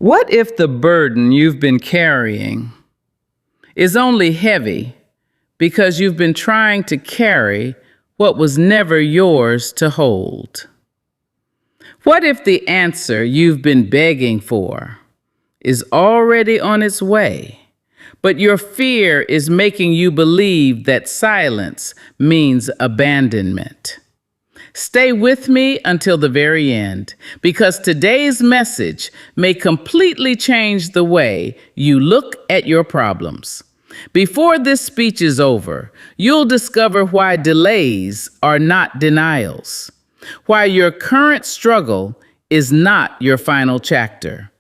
What if the burden you've been carrying is only heavy because you've been trying to carry what was never yours to hold? What if the answer you've been begging for is already on its way, but your fear is making you believe that silence means abandonment? Stay with me until the very end, because today's message may completely change the way you look at your problems. Before this speech is over, you'll discover why delays are not denials, why your current struggle is not your final chapter,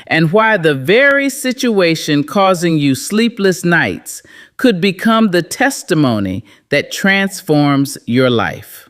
and why the very situation causing you sleepless nights could become the testimony that transforms your life.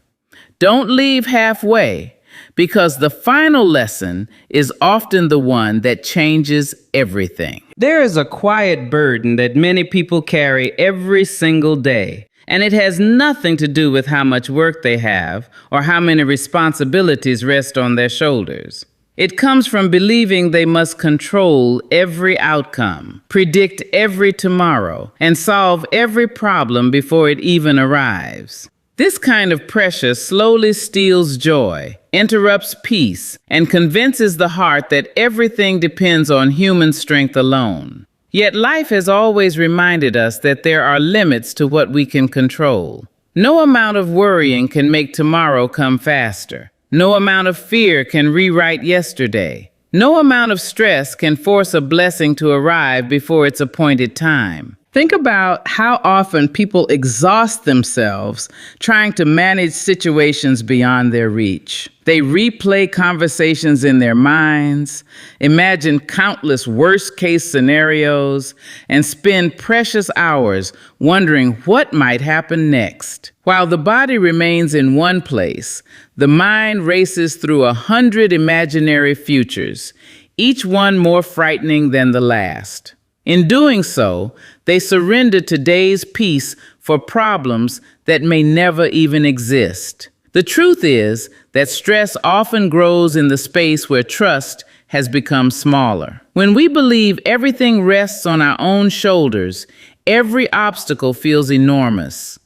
Don't leave halfway, because the final lesson is often the one that changes everything. There is a quiet burden that many people carry every single day, and it has nothing to do with how much work they have or how many responsibilities rest on their shoulders. It comes from believing they must control every outcome, predict every tomorrow, and solve every problem before it even arrives. This kind of pressure slowly steals joy, interrupts peace, and convinces the heart that everything depends on human strength alone. Yet life has always reminded us that there are limits to what we can control. No amount of worrying can make tomorrow come faster. No amount of fear can rewrite yesterday. No amount of stress can force a blessing to arrive before its appointed time. Think about how often people exhaust themselves trying to manage situations beyond their reach. They replay conversations in their minds, imagine countless worst-case scenarios, and spend precious hours wondering what might happen next. While the body remains in one place, the mind races through 100 imaginary futures, each one more frightening than the last. In doing so, they surrender today's peace for problems that may never even exist. The truth is that stress often grows in the space where trust has become smaller. When we believe everything rests on our own shoulders, every obstacle feels enormous.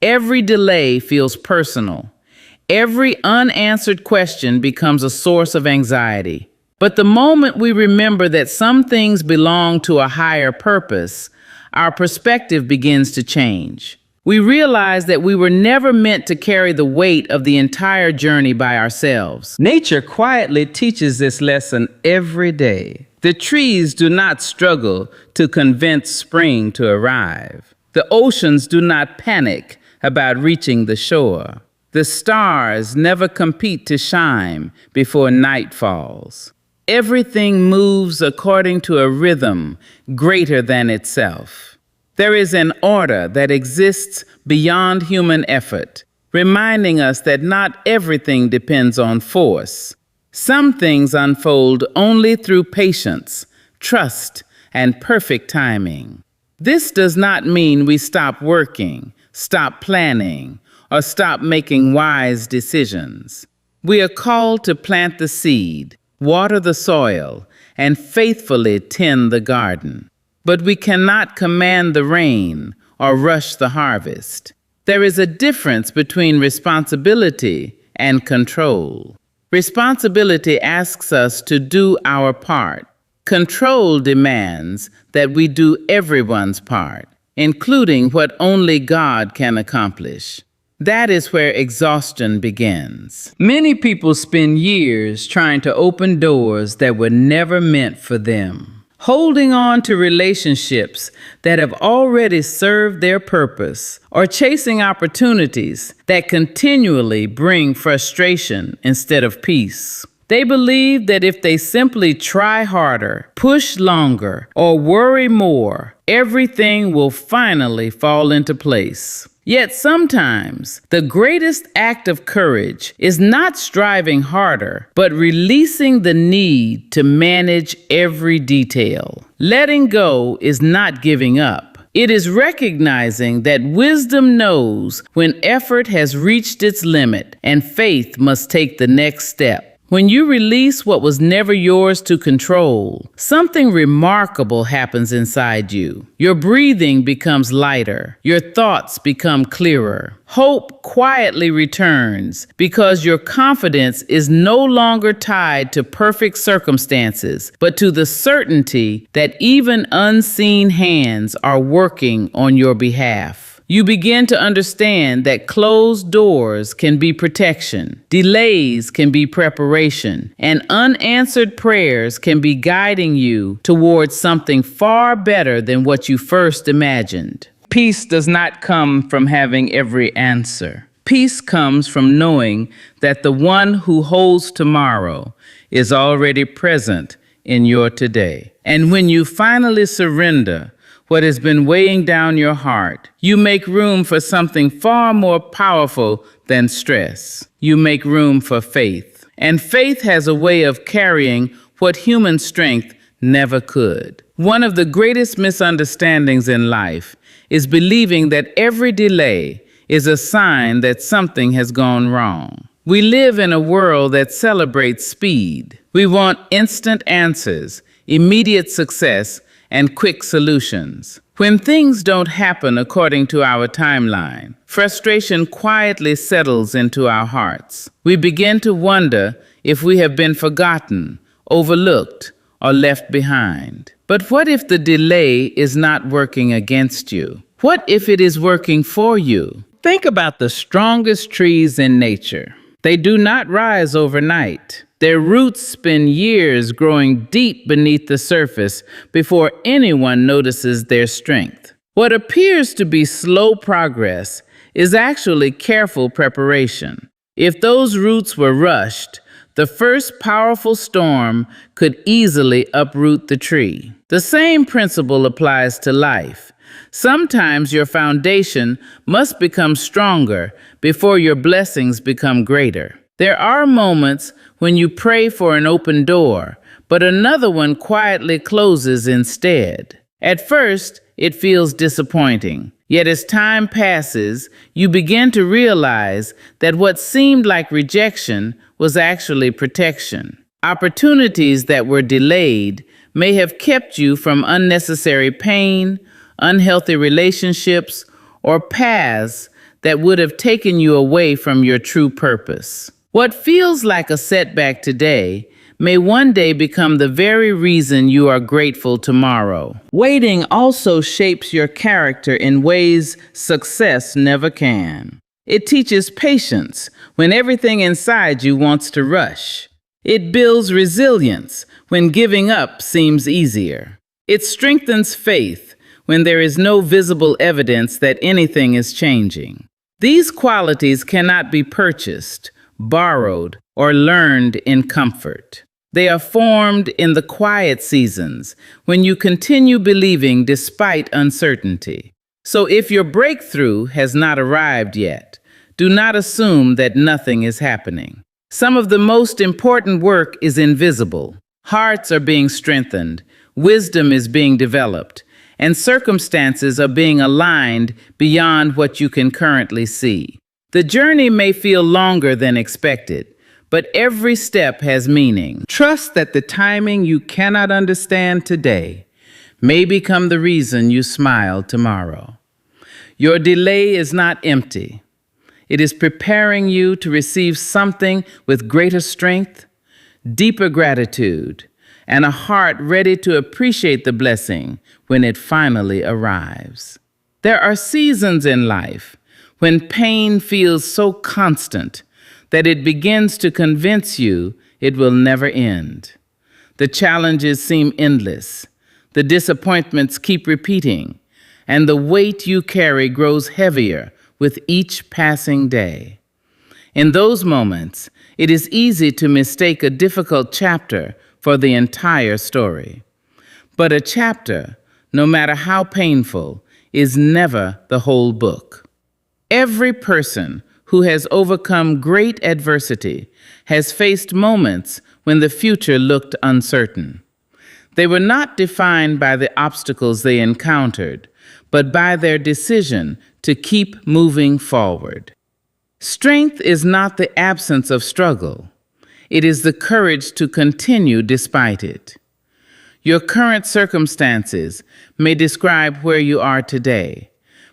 Every delay feels personal. Every unanswered question becomes a source of anxiety. But the moment we remember that some things belong to a higher purpose, our perspective begins to change. We realize that we were never meant to carry the weight of the entire journey by ourselves. Nature quietly teaches this lesson every day. The trees do not struggle to convince spring to arrive. The oceans do not panic about reaching the shore. The stars never compete to shine before night falls. Everything moves according to a rhythm greater than itself. There is an order that exists beyond human effort, reminding us that not everything depends on force. Some things unfold only through patience, trust, and perfect timing. This does not mean we stop working, stop planning, or stop making wise decisions. We are called to plant the seed, water the soil, and faithfully tend the garden. But we cannot command the rain or rush the harvest. There is a difference between responsibility and control. Responsibility asks us to do our part. Control demands that we do everyone's part, including what only God can accomplish. That is where exhaustion begins. Many people spend years trying to open doors that were never meant for them, holding on to relationships that have already served their purpose, or chasing opportunities that continually bring frustration instead of peace. They believe that if they simply try harder, push longer, or worry more, everything will finally fall into place. Yet sometimes the greatest act of courage is not striving harder, but releasing the need to manage every detail. Letting go is not giving up. It is recognizing that wisdom knows when effort has reached its limit and faith must take the next step. When you release what was never yours to control, something remarkable happens inside you. Your breathing becomes lighter. Your thoughts become clearer. Hope quietly returns because your confidence is no longer tied to perfect circumstances, but to the certainty that even unseen hands are working on your behalf. You begin to understand that closed doors can be protection, delays can be preparation, and unanswered prayers can be guiding you towards something far better than what you first imagined. Peace does not come from having every answer. Peace comes from knowing that the one who holds tomorrow is already present in your today. And when you finally surrender what has been weighing down your heart, you make room for something far more powerful than stress. You make room for faith. And faith has a way of carrying what human strength never could. One of the greatest misunderstandings in life is believing that every delay is a sign that something has gone wrong. We live in a world that celebrates speed. We want instant answers, immediate success, and quick solutions. When things don't happen according to our timeline, frustration quietly settles into our hearts. We begin to wonder if we have been forgotten, overlooked, or left behind. But what if the delay is not working against you? What if it is working for you? Think about the strongest trees in nature. They do not rise overnight. Their roots spend years growing deep beneath the surface before anyone notices their strength. What appears to be slow progress is actually careful preparation. If those roots were rushed, the first powerful storm could easily uproot the tree. The same principle applies to life. Sometimes your foundation must become stronger before your blessings become greater. There are moments when you pray for an open door, but another one quietly closes instead. At first, it feels disappointing. Yet as time passes, you begin to realize that what seemed like rejection was actually protection. Opportunities that were delayed may have kept you from unnecessary pain, unhealthy relationships, or paths that would have taken you away from your true purpose. What feels like a setback today may one day become the very reason you are grateful tomorrow. Waiting also shapes your character in ways success never can. It teaches patience when everything inside you wants to rush. It builds resilience when giving up seems easier. It strengthens faith when there is no visible evidence that anything is changing. These qualities cannot be purchased, borrowed, or learned in comfort. They are formed in the quiet seasons when you continue believing despite uncertainty. So if your breakthrough has not arrived yet, do not assume that nothing is happening. Some of the most important work is invisible. Hearts are being strengthened, wisdom is being developed, and circumstances are being aligned beyond what you can currently see. The journey may feel longer than expected, but every step has meaning. Trust that the timing you cannot understand today may become the reason you smile tomorrow. Your delay is not empty. It is preparing you to receive something with greater strength, deeper gratitude, and a heart ready to appreciate the blessing when it finally arrives. There are seasons in life when pain feels so constant that it begins to convince you it will never end. The challenges seem endless, the disappointments keep repeating, and the weight you carry grows heavier with each passing day. In those moments, it is easy to mistake a difficult chapter for the entire story. But a chapter, no matter how painful, is never the whole book. Every person who has overcome great adversity has faced moments when the future looked uncertain. They were not defined by the obstacles they encountered, but by their decision to keep moving forward. Strength is not the absence of struggle. It is the courage to continue despite it. Your current circumstances may describe where you are today,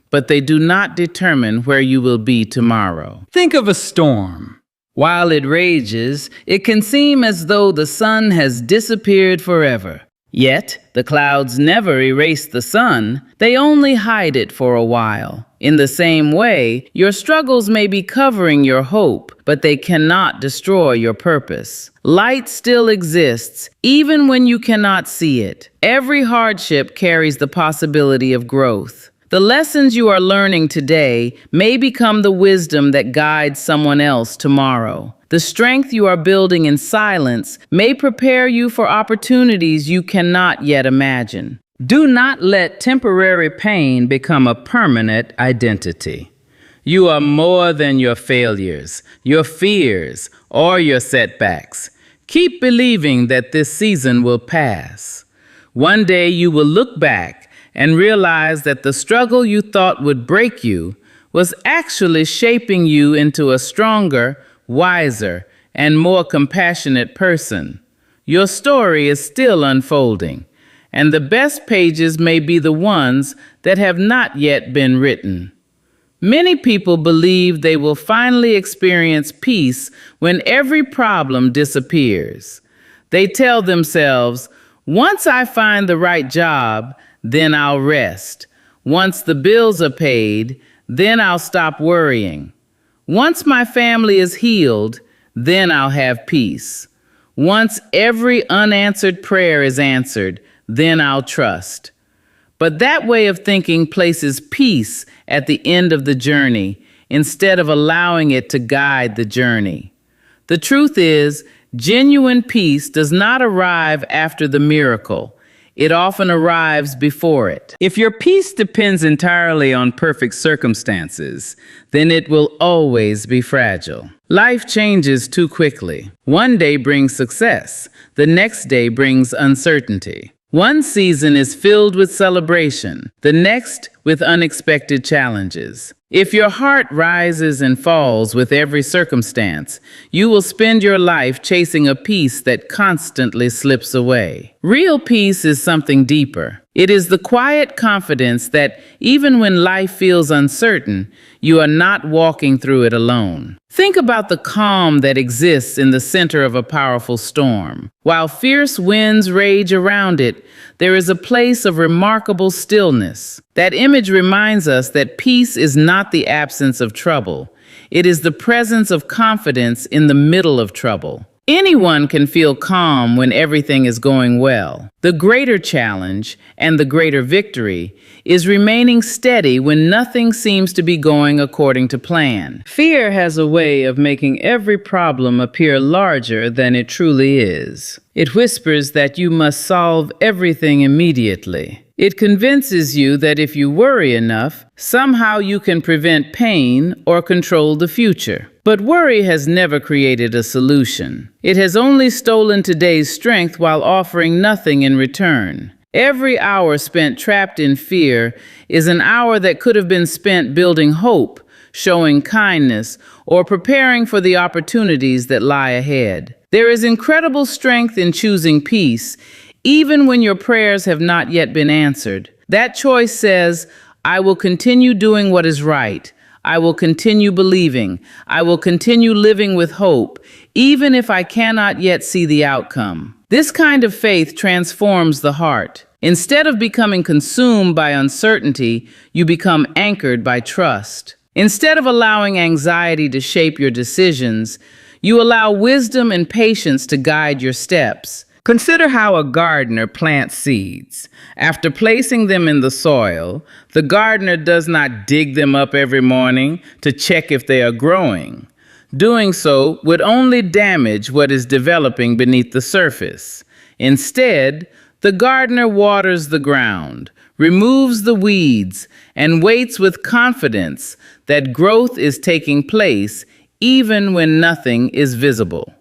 but they do not determine where you will be tomorrow. Think of a storm. While it rages, it can seem as though the sun has disappeared forever. Yet, the clouds never erase the sun, they only hide it for a while. In the same way, your struggles may be covering your hope, but they cannot destroy your purpose. Light still exists, even when you cannot see it. Every hardship carries the possibility of growth. The lessons you are learning today may become the wisdom that guides someone else tomorrow. The strength you are building in silence may prepare you for opportunities you cannot yet imagine. Do not let temporary pain become a permanent identity. You are more than your failures, your fears, or your setbacks. Keep believing that this season will pass. One day you will look back and realize that the struggle you thought would break you was actually shaping you into a stronger, wiser, and more compassionate person. Your story is still unfolding, and the best pages may be the ones that have not yet been written. Many people believe they will finally experience peace when every problem disappears. They tell themselves, once I find the right job, then I'll rest. Once the bills are paid, then I'll stop worrying. Once my family is healed, then I'll have peace. Once every unanswered prayer is answered, then I'll trust. But that way of thinking places peace at the end of the journey instead of allowing it to guide the journey. The truth is, genuine peace does not arrive after the miracle. It often arrives before it. If your peace depends entirely on perfect circumstances, then it will always be fragile. Life changes too quickly. One day brings success. The next day brings uncertainty. One season is filled with celebration, the next with unexpected challenges. If your heart rises and falls with every circumstance, you will spend your life chasing a peace that constantly slips away. Real peace is something deeper. It is the quiet confidence that even when life feels uncertain, you are not walking through it alone. Think about the calm that exists in the center of a powerful storm. While fierce winds rage around it, there is a place of remarkable stillness. That image reminds us that peace is not the absence of trouble. It is the presence of confidence in the middle of trouble. Anyone can feel calm when everything is going well. The greater challenge and the greater victory is remaining steady when nothing seems to be going according to plan. Fear has a way of making every problem appear larger than it truly is. It whispers that you must solve everything immediately. It convinces you that if you worry enough, somehow you can prevent pain or control the future. But worry has never created a solution. It has only stolen today's strength while offering nothing in return. Every hour spent trapped in fear is an hour that could have been spent building hope, showing kindness, or preparing for the opportunities that lie ahead. There is incredible strength in choosing peace, even when your prayers have not yet been answered. That choice says, I will continue doing what is right. I will continue believing. I will continue living with hope, even if I cannot yet see the outcome. This kind of faith transforms the heart. Instead of becoming consumed by uncertainty, you become anchored by trust. Instead of allowing anxiety to shape your decisions, you allow wisdom and patience to guide your steps. Consider how a gardener plants seeds. After placing them in the soil, the gardener does not dig them up every morning to check if they are growing. Doing so would only damage what is developing beneath the surface. Instead, the gardener waters the ground, removes the weeds, and waits with confidence that growth is taking place even when nothing is visible.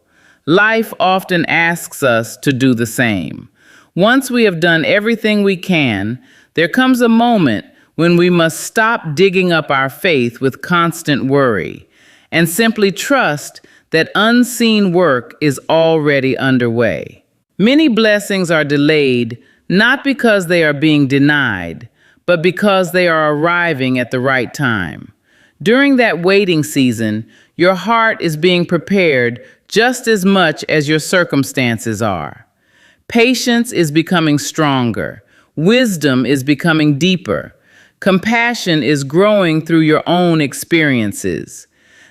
Life often asks us to do the same. Once we have done everything we can, there comes a moment when we must stop digging up our faith with constant worry and simply trust that unseen work is already underway. Many blessings are delayed not because they are being denied, but because they are arriving at the right time. During that waiting season, your heart is being prepared just as much as your circumstances are. Patience is becoming stronger. Wisdom is becoming deeper. Compassion is growing through your own experiences.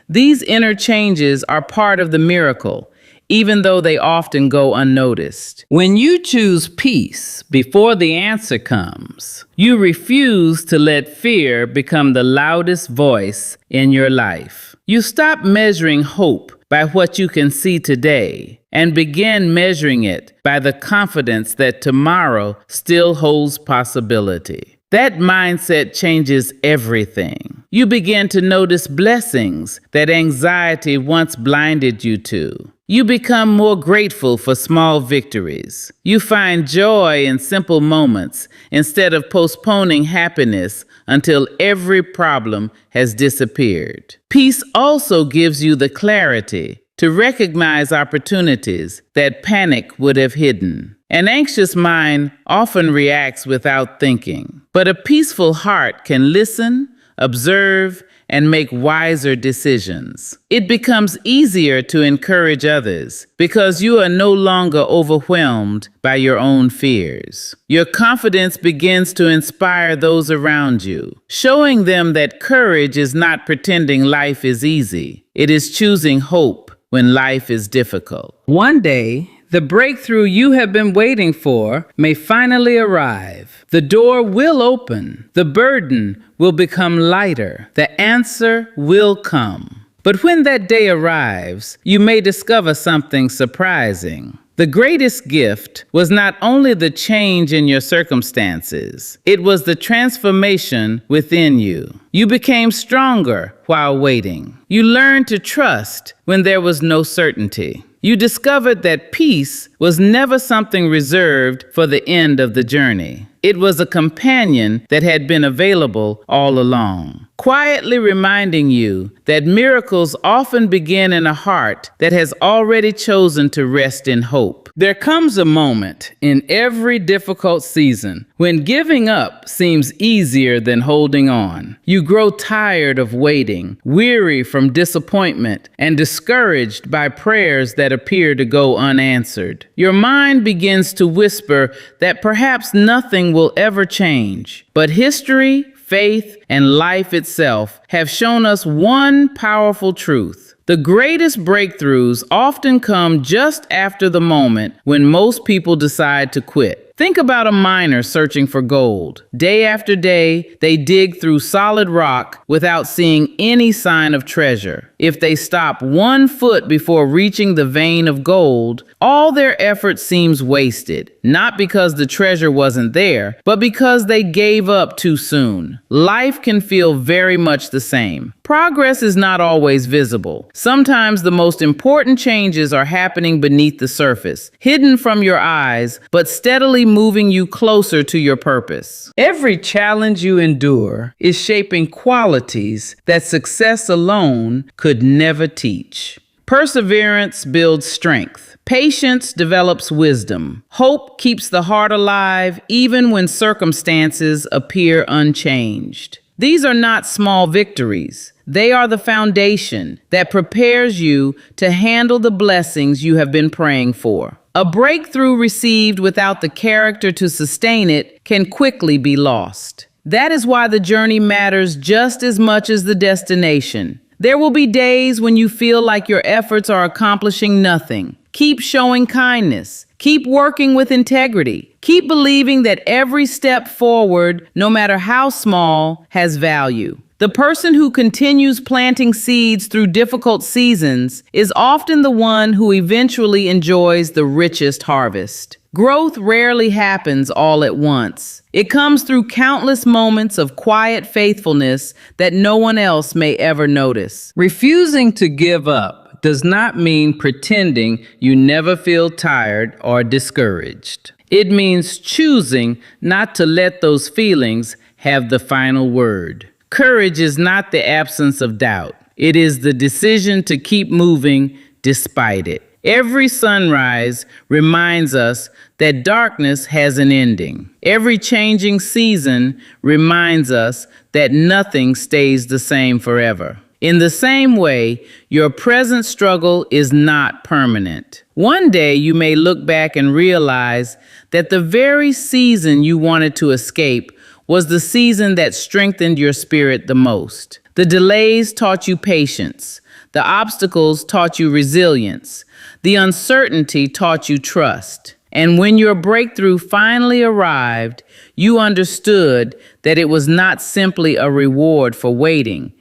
These inner changes are part of the miracle, even though they often go unnoticed. When you choose peace before the answer comes, you refuse to let fear become the loudest voice in your life. You stop measuring hope by what you can see today and begin measuring it by the confidence that tomorrow still holds possibility. That mindset changes everything. You begin to notice blessings that anxiety once blinded you to. You become more grateful for small victories. You find joy in simple moments instead of postponing happiness until every problem has disappeared. Peace also gives you the clarity to recognize opportunities that panic would have hidden. An anxious mind often reacts without thinking, but a peaceful heart can listen, observe, and make wiser decisions. It becomes easier to encourage others because you are no longer overwhelmed by your own fears. Your confidence begins to inspire those around you, showing them that courage is not pretending life is easy. It is choosing hope when life is difficult. One day, the breakthrough you have been waiting for may finally arrive. The door will open. The burden will become lighter. The answer will come. But when that day arrives, you may discover something surprising. The greatest gift was not only the change in your circumstances, it was the transformation within you. You became stronger while waiting. You learned to trust when there was no certainty. You discovered that peace was never something reserved for the end of the journey. It was a companion that had been available all along, quietly reminding you that miracles often begin in a heart that has already chosen to rest in hope. There comes a moment in every difficult season when giving up seems easier than holding on. You grow tired of waiting, weary from disappointment, and discouraged by prayers that appear to go unanswered. Your mind begins to whisper that perhaps nothing will ever change, but history, faith, and life itself have shown us one powerful truth. The greatest breakthroughs often come just after the moment when most people decide to quit. Think about a miner searching for gold. Day after day, they dig through solid rock without seeing any sign of treasure. If they stop 1 foot before reaching the vein of gold, all their effort seems wasted, not because the treasure wasn't there, but because they gave up too soon. Life can feel very much the same. Progress is not always visible. Sometimes the most important changes are happening beneath the surface, hidden from your eyes, but steadily moving you closer to your purpose. Every challenge you endure is shaping qualities that success alone could never teach. Perseverance builds strength. Patience develops wisdom. Hope keeps the heart alive even when circumstances appear unchanged. These are not small victories. They are the foundation that prepares you to handle the blessings you have been praying for. A breakthrough received without the character to sustain it can quickly be lost. That is why the journey matters just as much as the destination. There will be days when you feel like your efforts are accomplishing nothing. Keep showing kindness. Keep working with integrity. Keep believing that every step forward, no matter how small, has value. The person who continues planting seeds through difficult seasons is often the one who eventually enjoys the richest harvest. Growth rarely happens all at once. It comes through countless moments of quiet faithfulness that no one else may ever notice. Refusing to give up does not mean pretending you never feel tired or discouraged. It means choosing not to let those feelings have the final word. Courage is not the absence of doubt. It is the decision to keep moving despite it. Every sunrise reminds us that darkness has an ending. Every changing season reminds us that nothing stays the same forever. In the same way, your present struggle is not permanent. One day you may look back and realize that the very season you wanted to escape was the season that strengthened your spirit the most. The delays taught you patience. The obstacles taught you resilience. The uncertainty taught you trust. And when your breakthrough finally arrived, you understood that it was not simply a reward for waiting.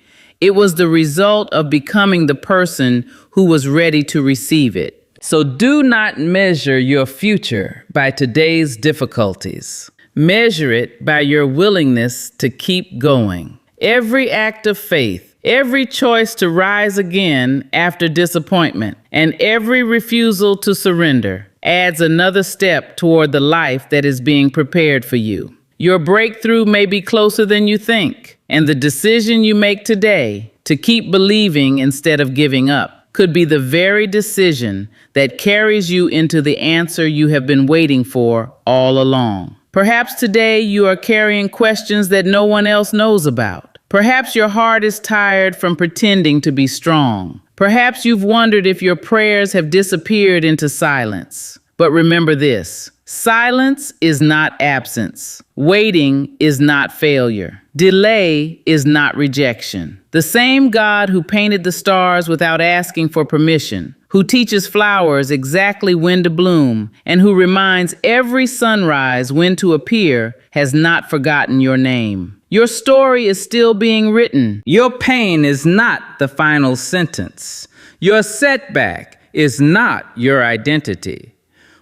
It was the result of becoming the person who was ready to receive it. So do not measure your future by today's difficulties. Measure it by your willingness to keep going. Every act of faith, every choice to rise again after disappointment, and every refusal to surrender adds another step toward the life that is being prepared for you. Your breakthrough may be closer than you think, and the decision you make today to keep believing instead of giving up could be the very decision that carries you into the answer you have been waiting for all along. Perhaps today you are carrying questions that no one else knows about. Perhaps your heart is tired from pretending to be strong. Perhaps you've wondered if your prayers have disappeared into silence. But remember this: silence is not absence. Waiting is not failure. Delay is not rejection. The same God who painted the stars without asking for permission, who teaches flowers exactly when to bloom, and who reminds every sunrise when to appear, has not forgotten your name. Your story is still being written. Your pain is not the final sentence. Your setback is not your identity.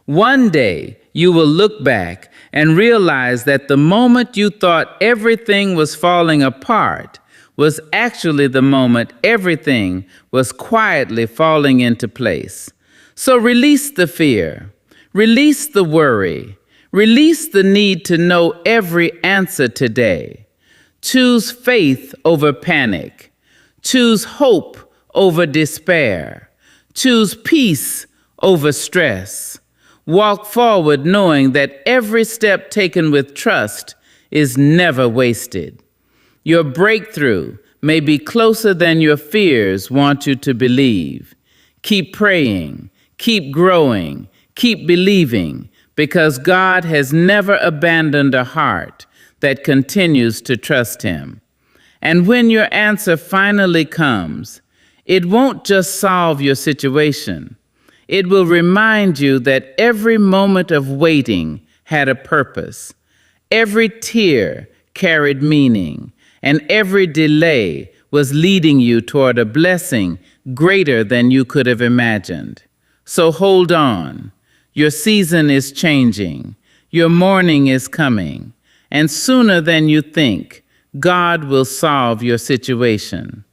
One day, you will look back and realize that the moment you thought everything was falling apart was actually the moment everything was quietly falling into place. So release the fear, release the worry, release the need to know every answer today. Choose faith over panic. Choose hope over despair. Choose peace over stress. Walk forward knowing that every step taken with trust is never wasted. Your breakthrough may be closer than your fears want you to believe. Keep praying, keep growing, keep believing, because God has never abandoned a heart that continues to trust Him. And when your answer finally comes, it won't just solve your situation. It will remind you that every moment of waiting had a purpose. Every tear carried meaning, and every delay was leading you toward a blessing greater than you could have imagined. So hold on. Your season is changing. Your morning is coming. And sooner than you think, God will solve your situation.